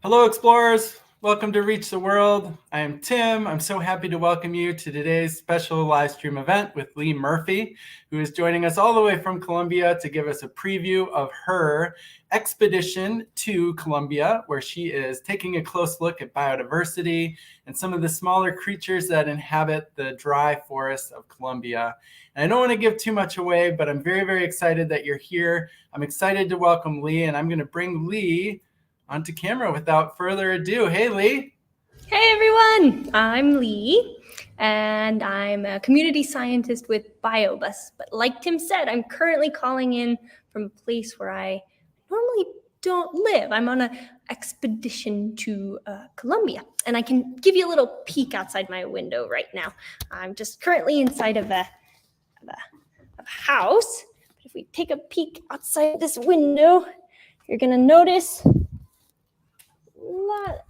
Hello, explorers. Welcome to Reach the World. I am Tim. I'm so happy to welcome you to today's special live stream event with Lee Murphy, who is joining us all the way from Colombia to give us a preview of her expedition to Colombia, where she is taking a close look at biodiversity and some of the smaller creatures that inhabit the dry forests of Colombia. And I don't want to give too much away, but I'm very, very excited that you're here. I'm excited to welcome Lee, and I'm going to bring Lee onto camera without further ado. Hey, Lee. Hey, everyone. I'm Lee, and I'm a community scientist with Biobus. But like Tim said, I'm currently calling in from a place where I normally don't live. I'm on an expedition to Colombia, and I can give you a little peek outside my window right now. I'm just currently inside of a house. But if we take a peek outside this window, you're going to notice lot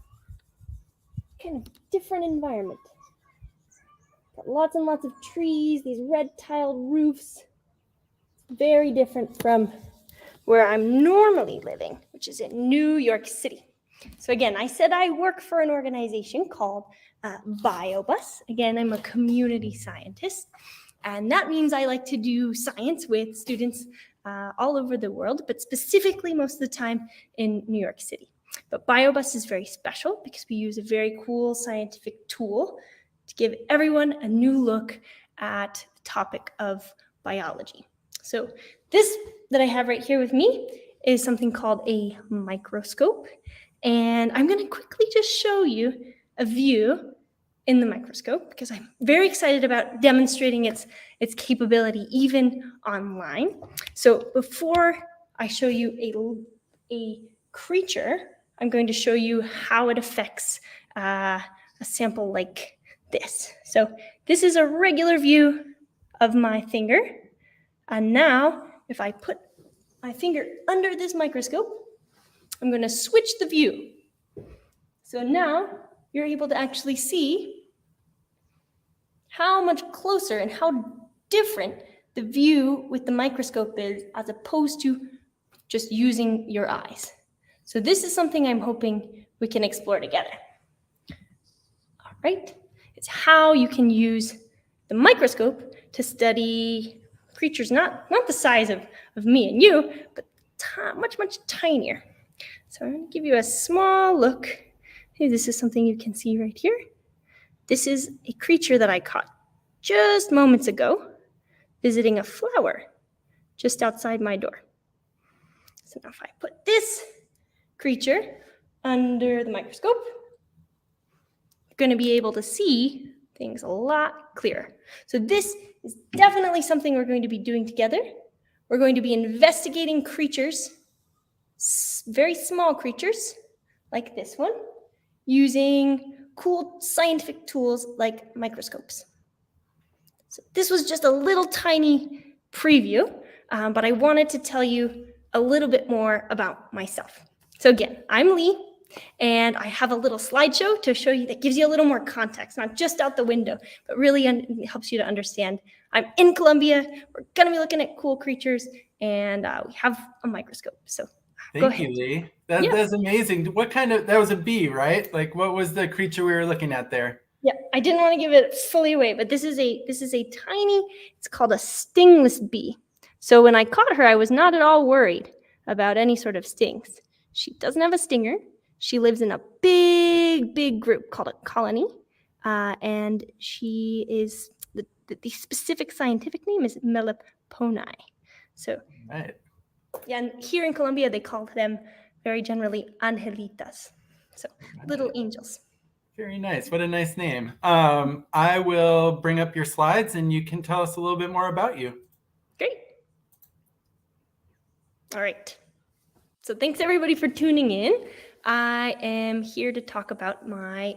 kind of different environment. Got lots and lots of trees, these red tiled roofs. Very different from where I'm normally living, which is in New York City. So again, I said I work for an organization called Biobus. Again, I'm a community scientist, and that means I like to do science with students all over the world, but specifically most of the time in New York City. But Biobus is very special because we use a very cool scientific tool to give everyone a new look at the topic of biology. So this that I have right here with me is something called a microscope. And I'm going to quickly just show you a view in the microscope because I'm very excited about demonstrating its capability even online. So before I show you a creature, I'm going to show you how it affects a sample like this. So this is a regular view of my finger. And now, if I put my finger under this microscope, I'm going to switch the view. So now you're able to actually see how much closer and how different the view with the microscope is as opposed to just using your eyes. So this is something I'm hoping we can explore together. All right, it's how you can use the microscope to study creatures not the size of me and you, but much, much tinier. So I'm going to give you a small look. Hey, this is something you can see right here. This is a creature that I caught just moments ago visiting a flower just outside my door. So now if I put this creature under the microscope, you're going to be able to see things a lot clearer. So this is definitely something we're going to be doing together. We're going to be investigating creatures, very small creatures like this one, using cool scientific tools like microscopes. So this was just a little tiny preview, but I wanted to tell you a little bit more about myself. So again, I'm Lee, and I have a little slideshow to show you that gives you a little more context, not just out the window, but really helps you to understand. I'm in Colombia. We're going to be looking at cool creatures, and we have a microscope. So Thank you, Lee. That's amazing. What kind of, that was a bee, right? Like, what was the creature we were looking at there? Yeah, I didn't want to give it fully away, but this is a tiny, it's called a stingless bee. So when I caught her, I was not at all worried about any sort of stings. She doesn't have a stinger. She lives in a big, big group called a colony. And she is, the specific scientific name is Meliponi. So, right. Yeah, and here in Colombia, they call them very generally angelitas. So, little angels. Very nice. What a nice name. I will bring up your slides and you can tell us a little bit more about you. Great. All right. So thanks everybody for tuning in. I am here to talk about my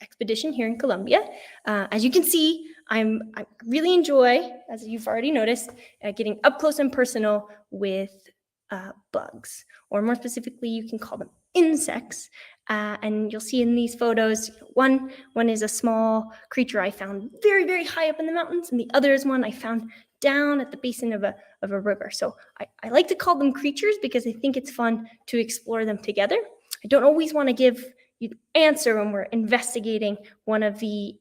expedition here in Colombia. As you can see, I really enjoy, as you've already noticed, getting up close and personal with bugs, or more specifically, you can call them insects. And you'll see in these photos, one is a small creature I found very, very high up in the mountains, and the other is one I found down at the basin of a river. So I like to call them creatures because I think it's fun to explore them together. I don't always want to give you the answer when we're investigating one of the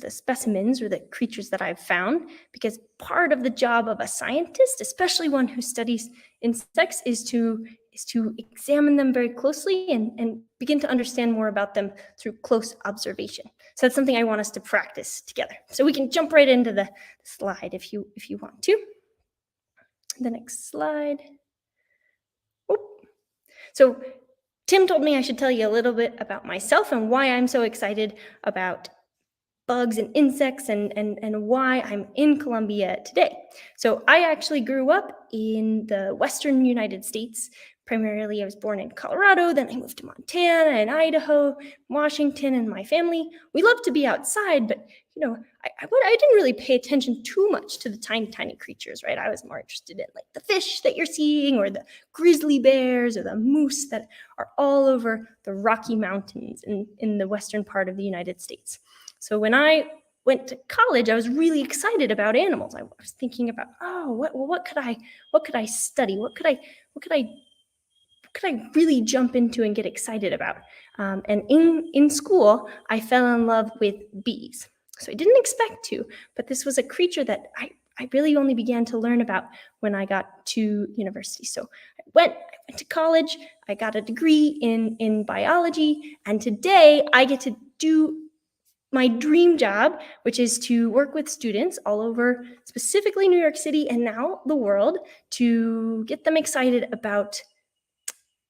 specimens or the creatures that I've found, because part of the job of a scientist, especially one who studies insects, is to examine them very closely and begin to understand more about them through close observation. So that's something I want us to practice together. So we can jump right into the slide if you want to. The next slide. So Tim told me I should tell you a little bit about myself and why I'm so excited about bugs and insects and why I'm in Colombia today. So I actually grew up in the Western United States. Primarily, I was born in Colorado, then I moved to Montana and Idaho, Washington, and my family. We love to be outside, but I didn't really pay attention too much to the tiny creatures, right? I was more interested in like the fish that you're seeing, or the grizzly bears, or the moose that are all over the Rocky Mountains in the western part of the United States. So when I went to college, I was really excited about animals. I was thinking about, what could I study? What could I really jump into and get excited about? And in school, I fell in love with bees. So I didn't expect to, but this was a creature that I really only began to learn about when I got to university. So I went to college, I got a degree in biology, and today I get to do my dream job, which is to work with students all over, specifically New York City and now the world, to get them excited about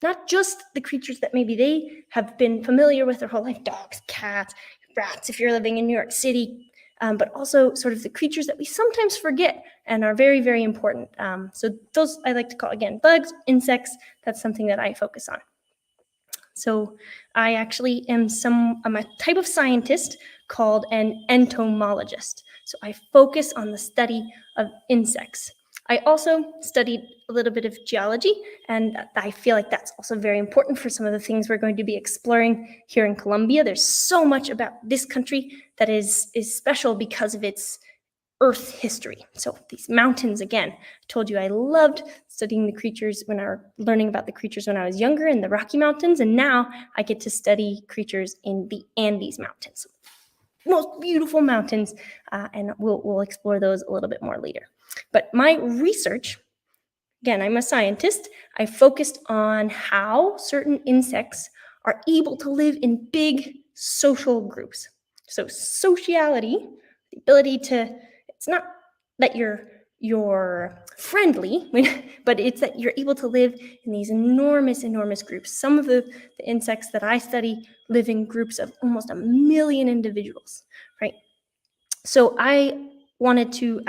not just the creatures that maybe they have been familiar with their whole life, dogs, cats, rats, if you're living in New York City, but also sort of the creatures that we sometimes forget and are very, very important. So those I like to call, again, bugs, insects. That's something that I focus on. So I actually I'm a type of scientist called an entomologist. So I focus on the study of insects. I also studied a little bit of geology, and I feel like that's also very important for some of the things we're going to be exploring here in Colombia. There's so much about this country that is special because of its Earth history. So these mountains, again, I told you I loved studying the creatures learning about the creatures when I was younger in the Rocky Mountains, and now I get to study creatures in the Andes Mountains. Most beautiful mountains, and we'll explore those a little bit more later. But my research, again, I'm a scientist. I focused on how certain insects are able to live in big social groups. So sociality, the ability to, it's not that you're friendly, but it's that you're able to live in these enormous groups. Some of the insects that I study live in groups of almost 1 million individuals, right? So I wanted to,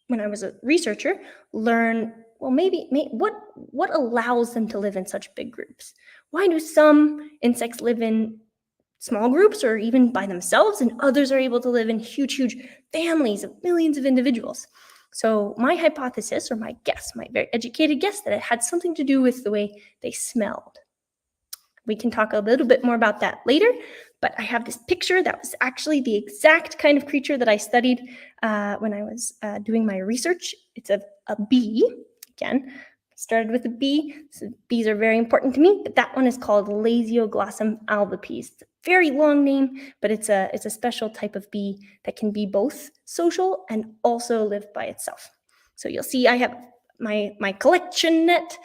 when I was a researcher, learn, well, maybe what allows them to live in such big groups? Why do some insects live in small groups or even by themselves, and others are able to live in huge families of millions of individuals? So my hypothesis, or my guess, my very educated guess, that it had something to do with the way they smelled. We can talk a little bit more about that later, but I have this picture that was actually the exact kind of creature that I studied when I was doing my research. It's a bee. Again, started with a bee. So bees are very important to me, but that one is called Laseo Glossum Alvepis. It's a very long name, but it's a special type of bee that can be both social and also live by itself. So you'll see I have my collection net.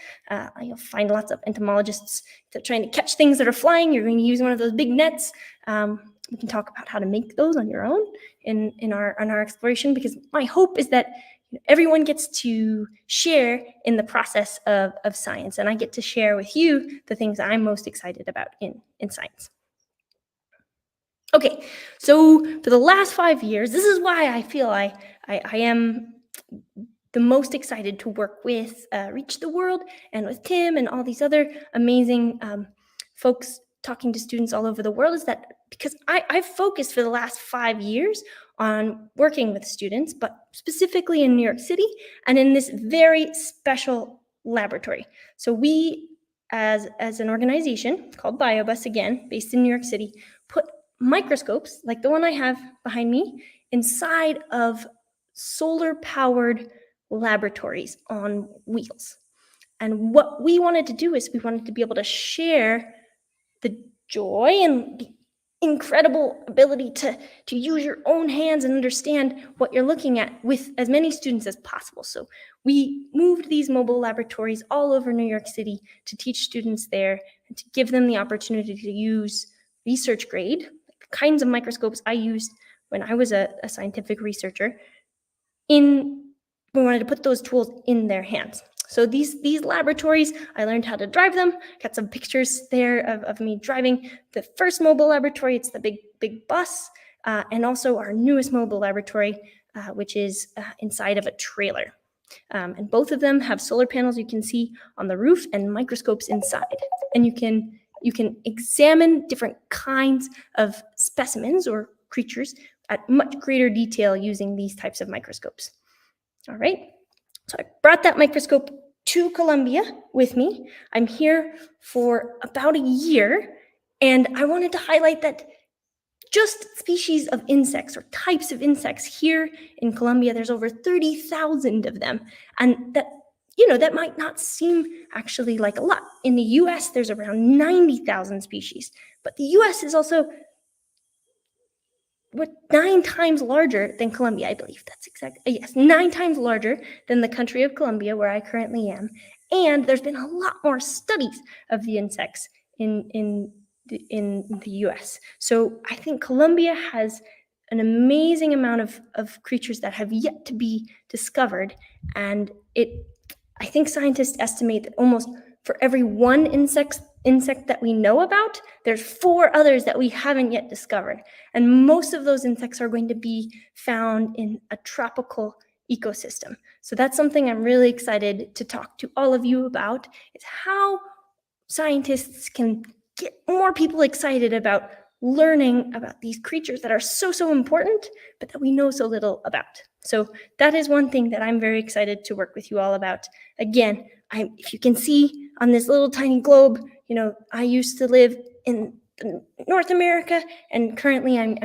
You'll find lots of entomologists that are trying to catch things that are flying. You're going to use one of those big nets. We can talk about how to make those on your own in our exploration, because my hope is that everyone gets to share in the process of science, and I get to share with you the things I'm most excited about in science. Okay, so for the last 5 years, this is why I feel I am the most excited to work with Reach the World and with Tim and all these other amazing folks talking to students all over the world, is that because I've focused for the last 5 years on working with students, but specifically in New York City and in this very special laboratory. So we, as an organization called BioBus, again, based in New York City, put microscopes like the one I have behind me inside of solar-powered laboratories on wheels. And what we wanted to do is we wanted to be able to share the joy and the incredible ability to use your own hands and understand what you're looking at with as many students as possible. So we moved these mobile laboratories all over New York City to teach students there and to give them the opportunity to use research grade, the kinds of microscopes I used when I was a scientific researcher. We wanted to put those tools in their hands. So these laboratories, I learned how to drive them. Got some pictures there of me driving the first mobile laboratory. It's the big bus, and also our newest mobile laboratory, which is inside of a trailer. And both of them have solar panels you can see on the roof and microscopes inside. And you can examine different kinds of specimens or creatures at much greater detail using these types of microscopes. All right. So I brought that microscope to Colombia with me. I'm here for about a year, and I wanted to highlight that just species of insects or types of insects here in Colombia, there's over 30,000 of them. And that might not seem actually like a lot. In the US, there's around 90,000 species, but the US is also 9 times larger than Colombia, I believe. That's exact. Yes, 9 times larger than the country of Colombia, where I currently am. And there's been a lot more studies of the insects in the US. So I think Colombia has an amazing amount of creatures that have yet to be discovered. And I think scientists estimate that almost for every one insect that we know about, there's 4 others that we haven't yet discovered. And most of those insects are going to be found in a tropical ecosystem. So that's something I'm really excited to talk to all of you about, is how scientists can get more people excited about learning about these creatures that are so important, but that we know so little about. So that is one thing that I'm very excited to work with you all about. Again, if you can see on this little tiny globe, I used to live in North America, and currently I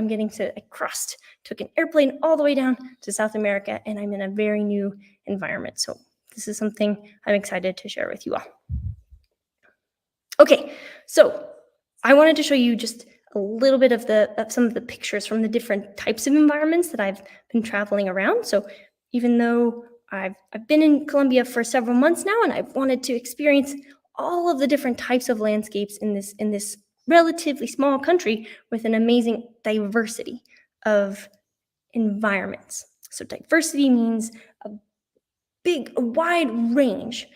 took an airplane all the way down to South America, and I'm in a very new environment. So this is something I'm excited to share with you all. Okay, so I wanted to show you just a little bit of some of the pictures from the different types of environments that I've been traveling around. So even though I've been in Colombia for several months now, and I've wanted to experience all of the different types of landscapes in this relatively small country with an amazing diversity of environments. So diversity means a wide range,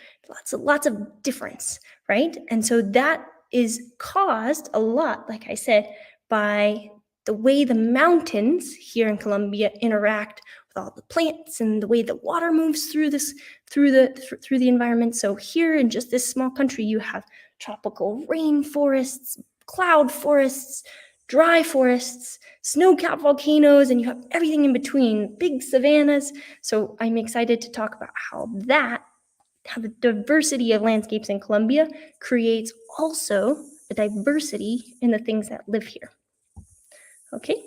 lots of difference, right? And so that is caused a lot, like I said, by the way the mountains here in Colombia interact with all the plants and the way the water moves through the environment. So here in just this small country, you have tropical rainforests, cloud forests, dry forests, snow-capped volcanoes, and you have everything in between, big savannas. So I'm excited to talk about how the diversity of landscapes in Colombia creates also a diversity in the things that live here. Okay.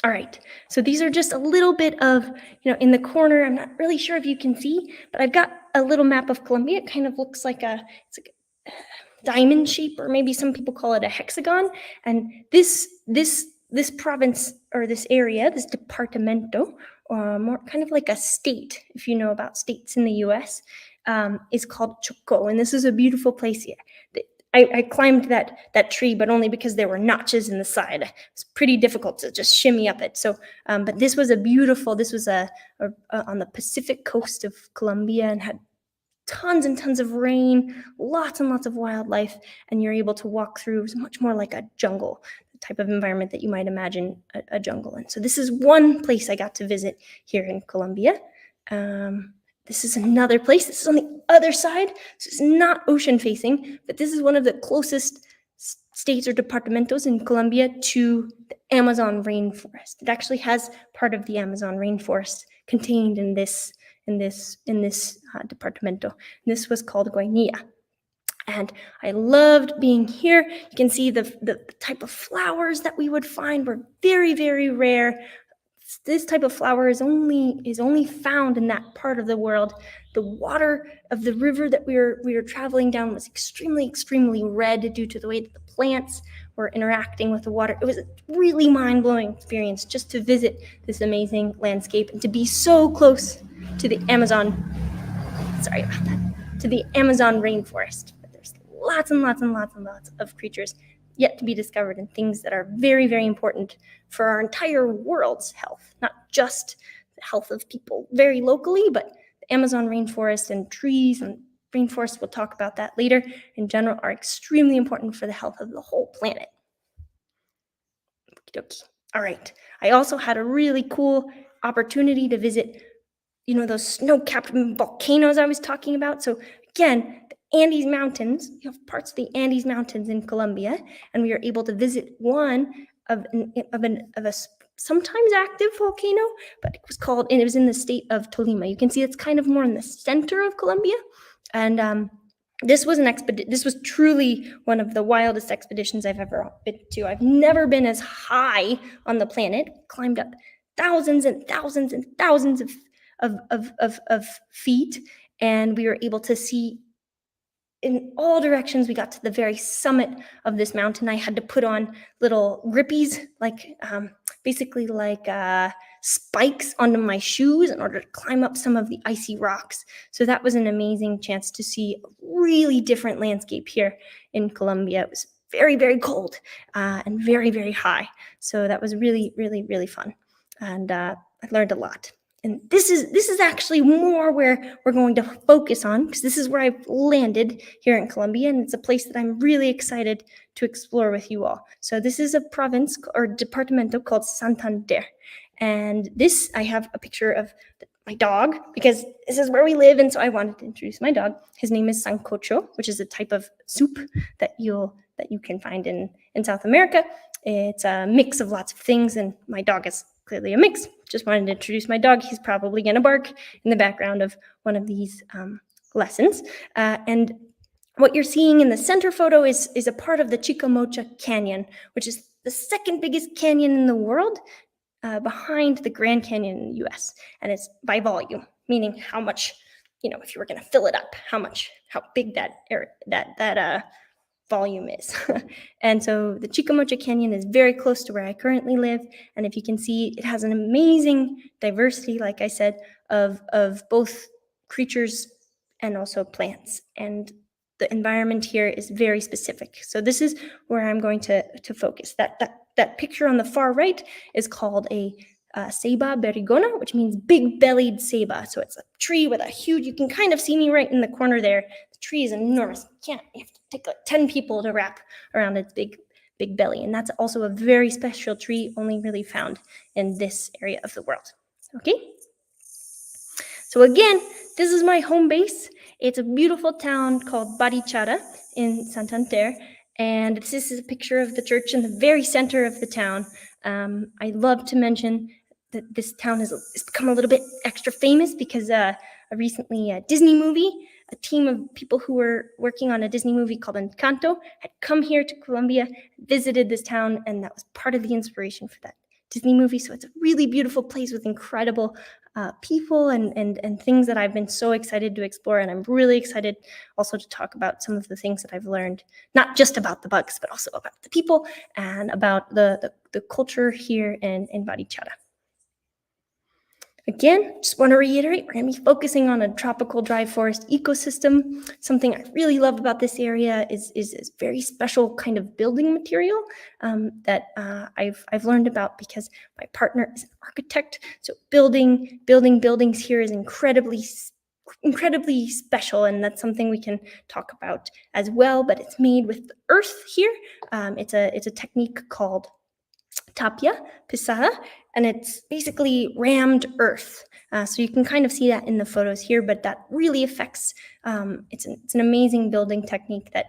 All right. So these are just a little bit of, in the corner, I'm not really sure if you can see, but I've got a little map of Colombia. It kind of looks like a diamond shape, or maybe some people call it a hexagon. And this province, or this area, this departamento, more kind of like a state, if you know about states in the US, is called Chocó. And this is a beautiful place here. I climbed that tree, but only because there were notches in the side. It's pretty difficult to just shimmy up it. So, but this was on the Pacific coast of Colombia, and had tons and tons of rain, lots and lots of wildlife, and you're able to walk through much more like a jungle, the type of environment that you might imagine a jungle in. So this is one place I got to visit here in Colombia. This is another place. This is on the other side. So it's not ocean facing, but this is one of the closest states or departamentos in Colombia to the Amazon rainforest. It actually has part of the Amazon rainforest contained in this departamento. This was called Guainía. And I loved being here. You can see the type of flowers that we would find were very, very rare. this type of flower is only found in that part of the world. The water of the river that we were traveling down was extremely red due to the way that the plants were interacting with the water. It was a really mind-blowing experience just to visit this amazing landscape and to be so close to the Amazon. Sorry about that. To the Amazon rainforest. But there's lots of creatures yet to be discovered and things that are very important for our entire world's health, not just the health of people very locally, but the Amazon rainforest and trees and rainforests, we'll talk about that later, in general, are extremely important for the health of the whole planet. Okey-dokey. All right. I also had a really cool opportunity to visit, those snow-capped volcanoes I was talking about. So again, the Andes Mountains, you have parts of the Andes Mountains in Colombia, and we were able to visit one of a sometimes active volcano, but it was in the state of Tolima. You can see it's kind of more in the center of Colombia, and this was truly one of the wildest expeditions I've ever been to. I've never been as high on the planet, climbed up thousands and thousands of feet, and we were able to see in all directions. We got to the very summit of this mountain. I had to put on little grippies, basically like spikes onto my shoes in order to climb up some of the icy rocks. So that was an amazing chance to see a really different landscape here in Colombia. It was very cold and very high. So that was really fun, and I learned a lot. And this is actually more where we're going to focus on, because this is where I've landed here in Colombia, and it's a place that I'm really excited to explore with you all. So this is a province or departamento called Santander. And this, I have a picture of my dog, because this is where we live, and so I wanted to introduce my dog. His name is sancocho, which is a type of soup that you can find in South America. It's a mix of lots of things, and my dog is clearly a mix. Just wanted to introduce my dog. He's probably going to bark in the background of one of these lessons. And what you're seeing in the center photo is a part of the Chicamocha Canyon, which is the second biggest canyon in the world, behind the Grand Canyon in the US. And it's by volume, meaning how much, if you were going to fill it up, how big that volume is. And so the Chicamocha Canyon is very close to where I currently live. And if you can see, it has an amazing diversity, like I said, of both creatures and also plants. And the environment here is very specific. So this is where I'm going to focus. That picture on the far right is called a ceiba berigona, which means big-bellied ceiba. So it's a tree with a huge, you can kind of see me right in the corner there. The tree is enormous. You have to take like 10 people to wrap around its big belly. And that's also a very special tree, only really found in this area of the world. Okay? So again, this is my home base. It's a beautiful town called Barichara in Santander. And this is a picture of the church in the very center of the town. I love to mention that this town has become a little bit extra famous because recently a Disney movie, a team of people who were working on a Disney movie called Encanto had come here to Colombia, visited this town, and that was part of the inspiration for that Disney movie. So it's a really beautiful place with incredible people and things that I've been so excited to explore. And I'm really excited also to talk about some of the things that I've learned, not just about the bugs, but also about the people and about the culture here in Barichara. Again, just want to reiterate, we're going to be focusing on a tropical dry forest ecosystem. Something I really love about this area is this very special kind of building material that I've learned about because my partner is an architect. So building buildings here is incredibly special, and that's something we can talk about as well. But it's made with the earth here. It's a technique called tapia pisada, and it's basically rammed earth. So you can kind of see that in the photos here, but that really affects, it's an amazing building technique that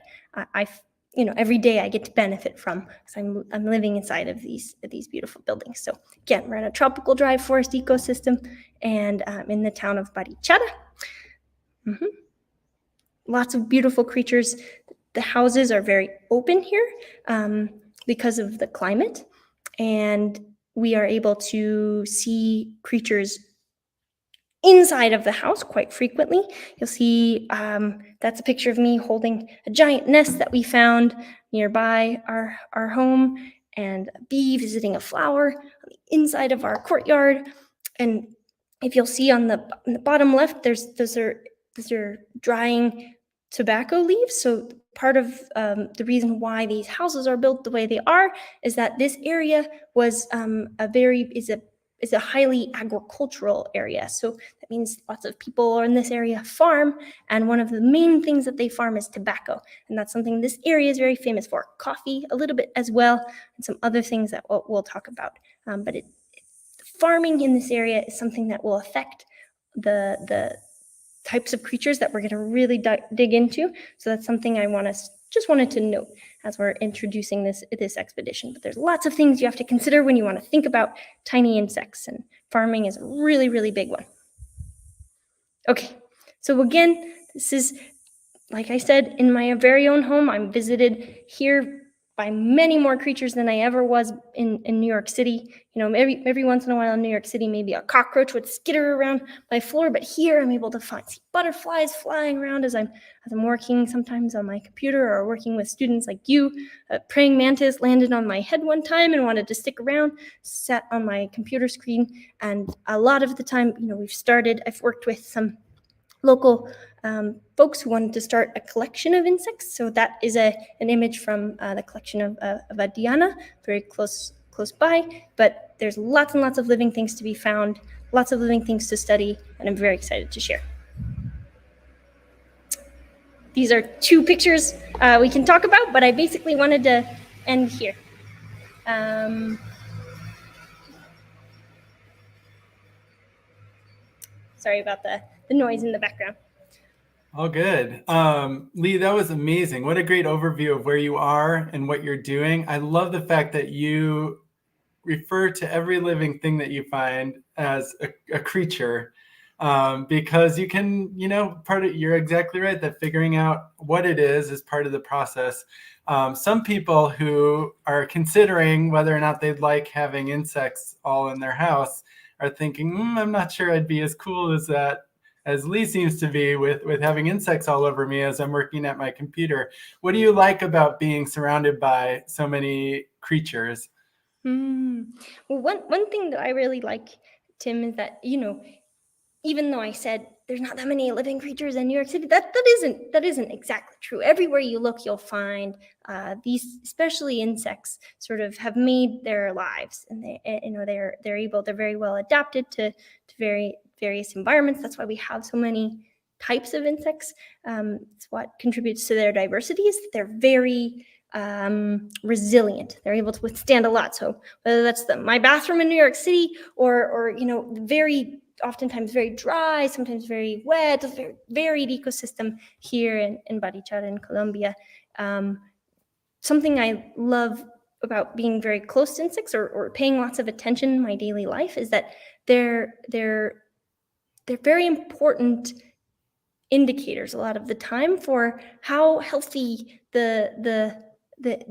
every day I get to benefit from because I'm living inside of these beautiful buildings. So again, we're in a tropical dry forest ecosystem and in the town of Barichara. Lots of beautiful creatures. The houses are very open here because of the climate. And we are able to see creatures inside of the house quite frequently. You'll see that's a picture of me holding a giant nest that we found nearby our home, and a bee visiting a flower on the inside of our courtyard. And if you'll see on the bottom left, those are drying tobacco leaves. So part of the reason why these houses are built the way they are is that this area was is a highly agricultural area. So that means lots of people in this area farm, and one of the main things that they farm is tobacco. And that's something this area is very famous for. Coffee, a little bit as well, and some other things that we'll talk about. But farming in this area is something that will affect the types of creatures that we're going to really dig into. So that's something I just wanted to note as we're introducing this expedition. But there's lots of things you have to consider when you want to think about tiny insects, and farming is a really, really big one. Okay, so again, this is, like I said, in my very own home. I'm visited here by many more creatures than I ever was in New York City. You know, every once in a while in New York City, maybe a cockroach would skitter around my floor, but here I'm able to see butterflies flying around as I'm working sometimes on my computer, or working with students like you. A praying mantis landed on my head one time and wanted to stick around, sat on my computer screen, and a lot of the time, you know, I've worked with some local folks who wanted to start a collection of insects. So that is an image from the collection of Adiana, very close by. But there's lots and lots of living things to be found, lots of living things to study, and I'm very excited to share. These are two pictures we can talk about, but I basically wanted to end here. Sorry about the noise in the background. All good. Lee, that was amazing. What a great overview of where you are and what you're doing. I love the fact that you refer to every living thing that you find as a creature, because you can, you're exactly right, that figuring out what it is part of the process. Some people who are considering whether or not they'd like having insects all in their house are thinking, I'm not sure I'd be as cool as Lee seems to be with having insects all over me as I'm working at my computer. What do you like about being surrounded by so many creatures? Well, one thing that I really like, Tim, is that, even though I said there's not that many living creatures in New York City, that isn't exactly true. Everywhere you look, you'll find these, especially insects, sort of have made their lives, and they're very well adapted to various environments. That's why we have so many types of insects. It's what contributes to their diversity, is that they're very resilient. They're able to withstand a lot. So whether that's my bathroom in New York City, or oftentimes very dry, sometimes very wet, a very varied ecosystem here in Barichara in Colombia. Something I love about being very close to insects, or paying lots of attention in my daily life, is that they're very important indicators a lot of the time for how healthy the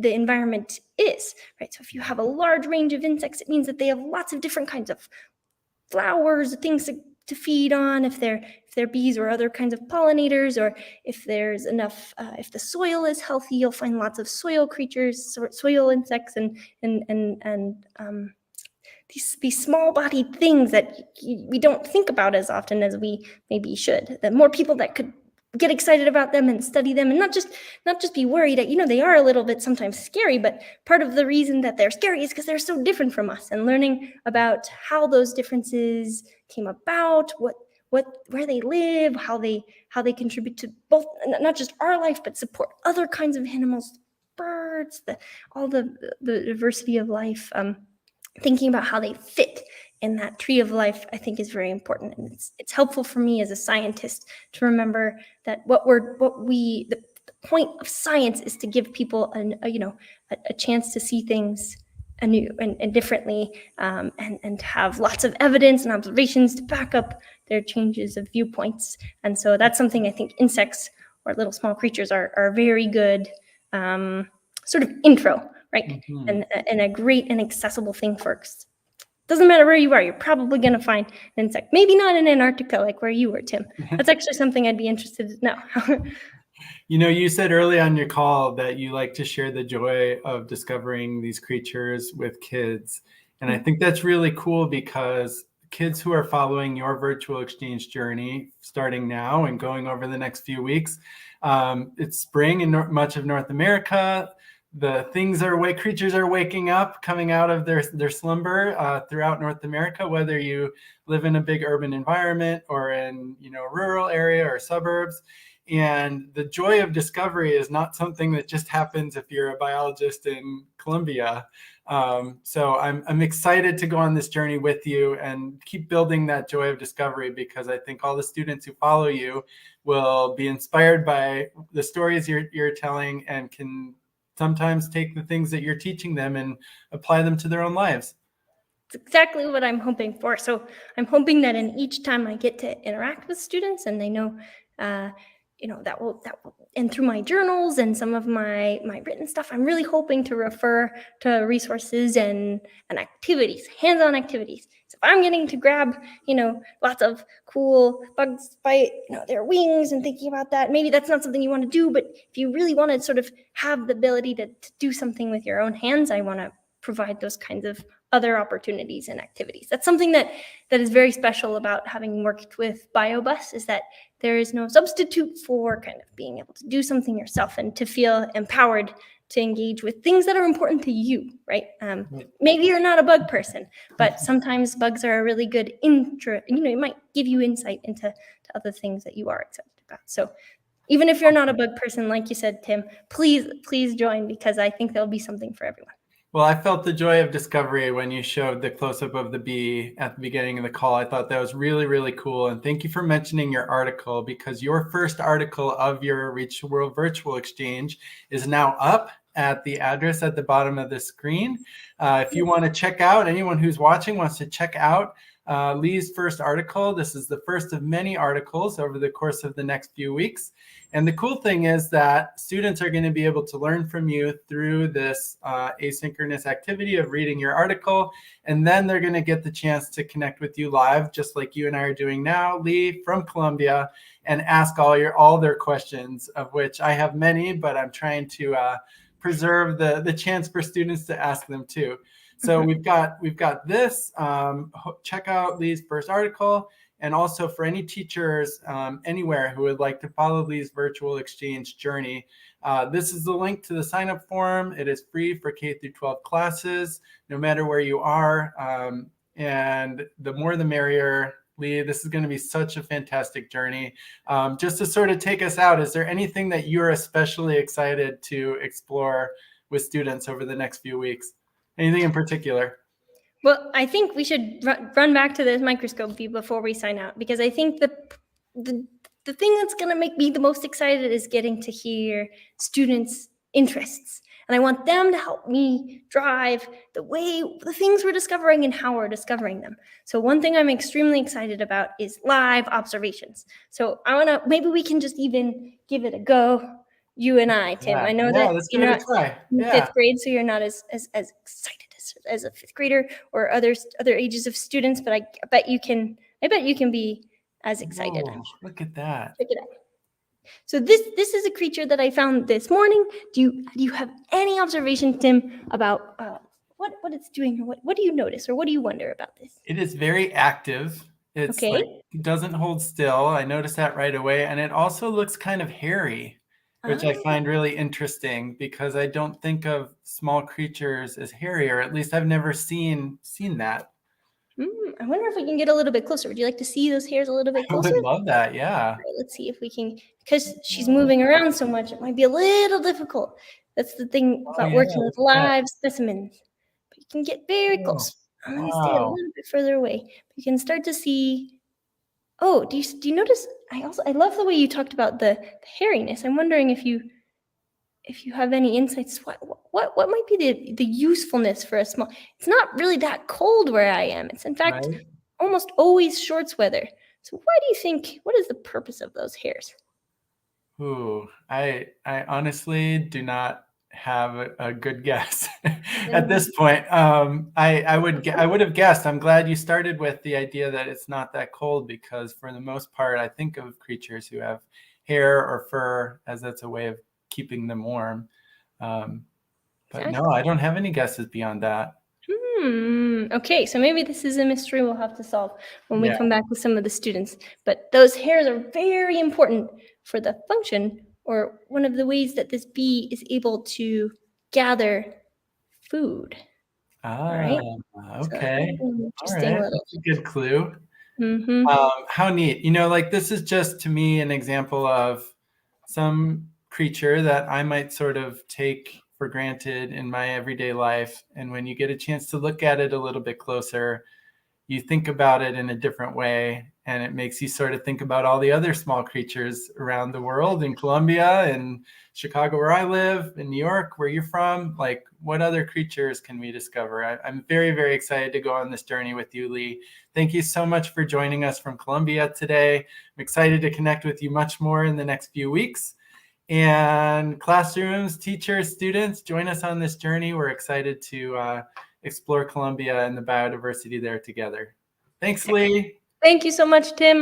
environment is, right? So if you have a large range of insects, it means that they have lots of different kinds of flowers, things to feed on, if they're bees or other kinds of pollinators, or if there's enough, if the soil is healthy, you'll find lots of soil creatures, soil insects, and these small-bodied things that we don't think about as often as we maybe should. The more people that could get excited about them and study them, and not just be worried that, they are a little bit sometimes scary, but part of the reason that they're scary is because they're so different from us, and learning about how those differences came about, where they live, how they contribute to both, not just our life, but support other kinds of animals, birds, all the diversity of life. Thinking about how they fit in that tree of life, I think, is very important, and it's helpful for me as a scientist to remember that the point of science is to give people a chance to see things anew and differently, and have lots of evidence and observations to back up their changes of viewpoints. And so that's something I think insects, or little small creatures, are very good sort of intro, right? Mm-hmm. And a great and accessible thing for Doesn't matter where you are, you're probably going to find an insect. Maybe not in Antarctica like where you were, Tim. That's actually something I'd be interested to know. You said early on your call that you like to share the joy of discovering these creatures with kids. And I think that's really cool because kids who are following your virtual exchange journey starting now and going over the next few weeks, it's spring in much of North America. The creatures are waking up, coming out of their slumber throughout North America, whether you live in a big urban environment or in a rural area or suburbs. And the joy of discovery is not something that just happens if you're a biologist in Colombia. So I'm excited to go on this journey with you and keep building that joy of discovery, because I think all the students who follow you will be inspired by the stories you're telling and can sometimes take the things that you're teaching them and apply them to their own lives. It's exactly what I'm hoping for. So I'm hoping that in each time I get to interact with students and they know, that will, and through my journals and some of my written stuff, I'm really hoping to refer to resources and activities, hands-on activities. So if I'm getting to grab, lots of cool bugs by, their wings and thinking about that, maybe that's not something you want to do, but if you really want to sort of have the ability to do something with your own hands, I want to provide those kinds of other opportunities and activities. That's something that is very special about having worked with BioBus, is that there is no substitute for kind of being able to do something yourself and to feel empowered to engage with things that are important to you, right? Maybe you're not a bug person, but sometimes bugs are a really good it might give you insight into other things that you are excited about. So even if you're not a bug person, like you said, Tim, please join, because I think there'll be something for everyone. Well, I felt the joy of discovery when you showed the close-up of the bee at the beginning of the call. I thought that was really, really cool. And thank you for mentioning your article, because your first article of your Reach the World Virtual Exchange is now up at the address at the bottom of the screen. If you want to check out, anyone who's watching wants to check out Lee's first article, this is the first of many articles over the course of the next few weeks. And the cool thing is that students are going to be able to learn from you through this asynchronous activity of reading your article. And then they're going to get the chance to connect with you live, just like you and I are doing now, Lee from Colombia, and ask all their questions, of which I have many, but I'm trying to preserve the chance for students to ask them too. So we've got this. Check out Lee's first article. And also for any teachers anywhere who would like to follow Lee's virtual exchange journey, this is the link to the sign-up form. It is free for K through 12 classes, no matter where you are. And the more the merrier. Lee, this is going to be such a fantastic journey. Just to sort of take us out, is there anything that you're especially excited to explore with students over the next few weeks? Anything in particular? Well, I think we should run back to this microscope view before we sign out, because I think the thing that's going to make me the most excited is getting to hear students' interests. And I want them to help me drive the things we're discovering and how we're discovering them. So one thing I'm extremely excited about is live observations. So maybe we can just even give it a go, you and I, Tim. Yeah. I know that you're not in fifth grade, so you're not as excited as a fifth grader or other ages of students, but I bet you can be as excited. Whoa, look at that. Check it out. So this is a creature that I found this morning. Do you have any observation, Tim, about what it's doing, or what do you notice, or what do you wonder about this? It is very active. It's okay. It doesn't hold still. I noticed that right away. And it also looks kind of hairy, which I find really interesting, because I don't think of small creatures as hairy, or at least I've never seen that. I wonder if we can get a little bit closer. Would you like to see those hairs a little bit closer? I would love that, yeah. Right, let's see if we can, because she's moving around so much, it might be a little difficult. That's the thing about working with live specimens. But you can get very close. I'm going to stay a little bit further away. But you can start to see. Oh, do you notice? I love the way you talked about the hairiness. I'm wondering if you have any insights. What might be the usefulness for a small? It's not really that cold where I am. It's in fact almost always shorts weather. So why do you think? What is the purpose of those hairs? Ooh, I honestly do not have a good guess. at this point. I would have guessed. I'm glad you started with the idea that it's not that cold, because for the most part, I think of creatures who have hair or fur as that's a way of keeping them warm. But no, I don't have any guesses beyond that. Okay, so maybe this is a mystery we'll have to solve when we come back with some of the students. But those hairs are very important for the function, or one of the ways that this bee is able to gather food. Ah, okay. So All right, that's a good clue. Mm-hmm. How neat. You know, like this is just to me an example of some creature that I might sort of take for granted in my everyday life. And when you get a chance to look at it a little bit closer, you think about it in a different way. And it makes you sort of think about all the other small creatures around the world, in Colombia and Chicago, where I live, in New York, where you're from. Like, what other creatures can we discover? I'm very, very excited to go on this journey with you, Lee. Thank you so much for joining us from Colombia today. I'm excited to connect with you much more in the next few weeks. And classrooms, teachers, students, join us on this journey. We're excited to explore Colombia and the biodiversity there together. Thanks, Lee. Thank you so much, Tim.